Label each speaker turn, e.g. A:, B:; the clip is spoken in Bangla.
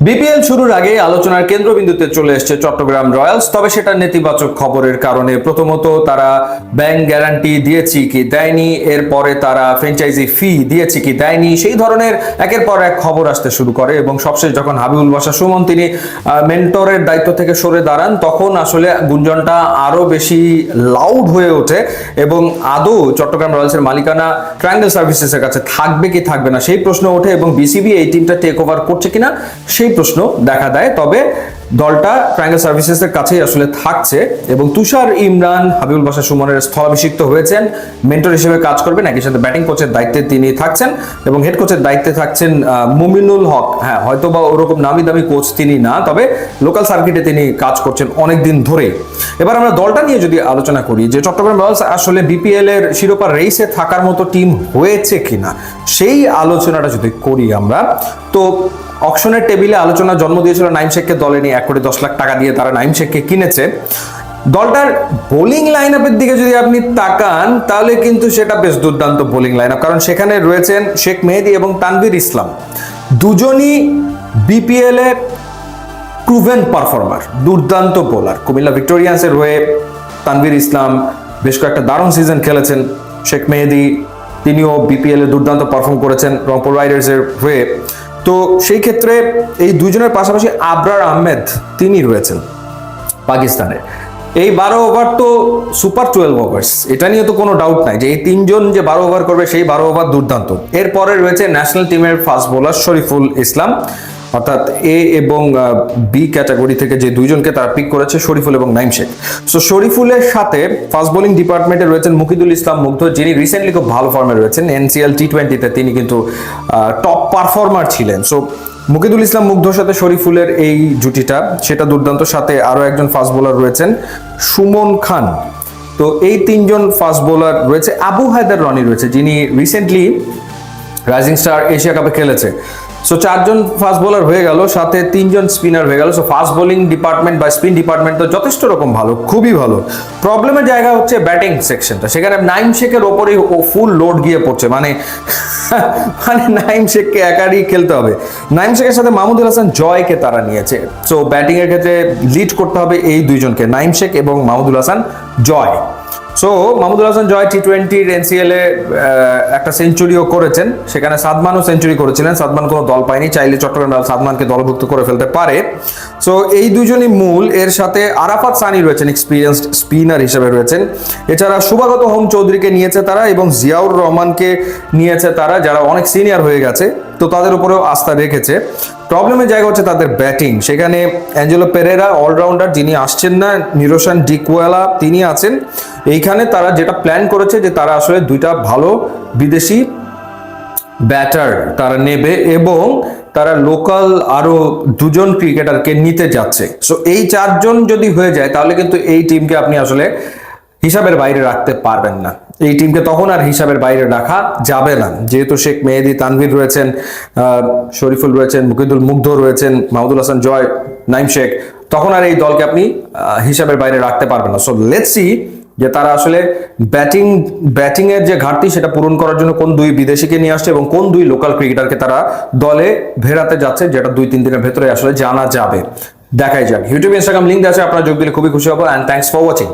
A: বিপিএল শুরুর আগে আলোচনার কেন্দ্রবিন্দুতে চলে এসেছে চট্টগ্রাম রয়্যালস, তবে সেটা নেতিবাচক খবরের কারণে। প্রথমত তারা ব্যাংক গ্যারান্টি দিয়েছে কি দেয়নি, এরপরে তারা ফ্র্যাঞ্চাইজি ফি দিয়েছে কি দেয়নি, সেই ধরনের একের পর এক খবর আসতে শুরু করে। এবং সবশেষ যখন হাবিবুল বাশার সুমন তিনি মেন্টরের দায়িত্ব থেকে সরে দাঁড়ান, তখন আসলে গুঞ্জনটা আরো বেশি লাউড হয়ে ওঠে এবং আদৌ চট্টগ্রাম রয়্যালসের মালিকানা ট্রায়াঙ্গেল সার্ভিসেসের কাছে থাকবে কি থাকবে না সেই প্রশ্ন ওঠে এবং বিসিবি এই টিমটা টেক ওভার করছে কিনা সেই প্রশ্ন দেখা দেয়। তবে দলটা ট্রায়াঙ্গেল সার্ভিসেসের কাছেই আসলে থাকছে এবং তুষার ইমরান হাবিবুল বাশার সুমনের স্থলাভিষিক্ত হয়েছেন, মেন্টর হিসেবে কাজ করবেন, একই সাথে ব্যাটিং কোচের দায়িত্বে তিনি থাকছেন এবং হেড কোচের দায়িত্বে থাকছেন মুমিনুল হক। হ্যাঁ, হয়তো বা ওরকম নামি দামি কোচ তিনি না, তবে লোকাল সার্কিটে তিনি কাজ করছেন অনেকদিন ধরে। এবার আমরা দলটা নিয়ে যদি আলোচনা করি যে চট্টগ্রাম রয়্যালস আসলে বিপিএল এর শিরোপা রেসে থাকার মতো টিম হয়েছে কিনা, সেই আলোচনাটা যদি করি আমরা, তো অকশনের টেবিলে আলোচনা জন্ম দিয়েছিল নাইম শেখকে দলে নিয়ে 1 কোটি 10 লাখ টাকা দিয়ে তারা নাইম শেখকে কিনেছে। দলটার বোলিং লাইন আপের দিকে যদি আপনি তাকান তাহলে কিন্তু সেটা বেশ দুর্দান্ত বোলিং লাইন আপ, কারণ সেখানে রয়েছেন শেখ মেহেদী এবং তানভীর ইসলাম, দুজনই বিপিএল এর প্রুভেন পারফর্মার, দুর্দান্ত বোলার। কুমিল্লা ভিক্টোরিয়ান্সের হয়ে তানভীর ইসলাম বেশ কয়েকটা দারুণ সিজন খেলেছেন। শেখ মেহেদী তিনিও বিপিএল এ দুর্দান্ত পারফর্ম করেছেন রংপুর রাইডার্সের হয়ে। তো সেই ক্ষেত্রে এই দুজনের পাশাপাশি আবরার আহমেদ তিনি রয়েছেন পাকিস্তানের। এই 12 ওভার তো সুপার 12 ওভার্স, এটা নিয়ে তো কোনো ডাউট নাই যে এই তিনজন যে 12 ওভার করবে সেই 12 ওভার দুর্দান্ত। এরপরে রয়েছে ন্যাশনাল টিমের ফাস্ট বোলার শরীফুল ইসলাম, অর্থাৎ এ এবং বি ক্যাটাগরি থেকে যে দুইজনকে তারা পিক করেছে, শরীফুল এবং নাইম শেখ। সো শরীফুলের সাথে ফাস্ট বোলিং ডিপার্টমেন্টে রয়েছেন মুকিদুল ইসলাম মুগ্ধ, যিনি রিসেন্টলি খুব ভালো ফর্মে রয়েছেন। এনসিএল টি20তে তিনি কিন্তু টপ পারফর্মার ছিলেন। সো মুকিদুল ইসলাম মুগ্ধর সাথে শরীফুলের এই জুটিটা সেটা দুর্দান্ত। সাথে আরো একজন ফাস্ট বোলার রয়েছেন সুমন খান। তো এই তিনজন ফাস্ট বোলার রয়েছে। আবু হায়দার রনি রয়েছে, যিনি রিসেন্টলি রাইজিং স্টার এশিয়া কাপে খেলেছে। সো 4 জন ফাস্ট বোলার হয়ে গেল, সাথে 3 জন স্পিনার হয়ে গেল। সো ফাস্ট বোলিং ডিপার্টমেন্ট বা স্পিন ডিপার্টমেন্ট তো যথেষ্ট রকম ভালো, খুবই ভালো। প্রবলেমের জায়গা হচ্ছে ব্যাটিং সেকশনটা, সেখানে নাইম শেখের ওপরেই ফুল লোড গিয়ে পড়ছে। মানে নাইম শেখকে একারই খেলতে হবে। নাইম শেখের সাথে মাহমুদুল হাসান জয়কে তারা নিয়েছে। সো ব্যাটিং এর ক্ষেত্রে লিড করতে হবে এই দুইজনকে, নাইম শেখ এবং মাহমুদুল হাসান জয়। সো মাহমুদুল হাসান জয় টি20 এনসিএল এ একটা সেঞ্চুরিও করেছেন, সেখানে সাদমানও সেঞ্চুরি করেছিলেন। সাদমান কোনো দল পায়নি, চাইলে চট্টগ্রাম সাদমানকে দলভুক্ত করে ফেলতে পারে। সো এই দুজনই মূল। এর সাথে আরাফাত সানি রয়েছেন, এক্সপিরিয়েন্সড স্পিনার হিসেবে রয়েছেন। এছাড়া শুভাগত হোম চৌধুরীকে নিয়েছে তারা এবং জিয়াউর রহমানকে নিয়েছে তারা, যারা অনেক সিনিয়র হয়ে গেছে, তো তাদের উপরেও আস্থা রেখেছে। প্রবলেমের জায়গা হচ্ছে তাদের ব্যাটিং। সেখানে অ্যাঞ্জেলো পেরেরা অলরাউন্ডার, যিনি আসছেন না, নিরোশান ডিকুয়েলা তিনি আছেন। এইখানে তারা যেটা প্ল্যান করেছে যে তারা আসলে 2টা ভালো বিদেশি ব্যাটার তারা নেবে এবং তারা লোকাল আরো 2 জন ক্রিকেটারকে নিতে যাচ্ছে। সো এই 4 জন যদি হয়ে যায় তাহলে কিন্তু এই টিমকে আপনি আসলে হিসাবের বাইরে রাখতে পারবেন না। এই টিমকে তখন আর হিসাবের বাইরে রাখা যাবে না, যেহেতু শেখ মেহেদী, তানভীর রয়েছেন, শরীফুল রয়েছেন, মুকিদুল মুগ্ধ রয়েছেন, মাহমুদুল হাসান জয়, নাইম শেখ, তখন আর এই দলকে আপনি হিসাবের বাইরে রাখতে পারবেন না। সো লেটস সি যে তারা আসলে ব্যাটিং এর যে ঘাটতি সেটা পূরণ করার জন্য কোন 2 বিদেশিকে নিয়ে আসছে এবং কোন 2 লোকাল ক্রিকেটারকে তারা দলে ভেড়াতে যাচ্ছে, যেটা 2-3 দিনের ভেতরে আসলে জানা যাবে। দেখাই যাক। ইউটিউব, ইনস্টাগ্রাম লিঙ্ক আছে, আপনারা যোগ দিলে খুবই খুশি হবো। And thanks for watching.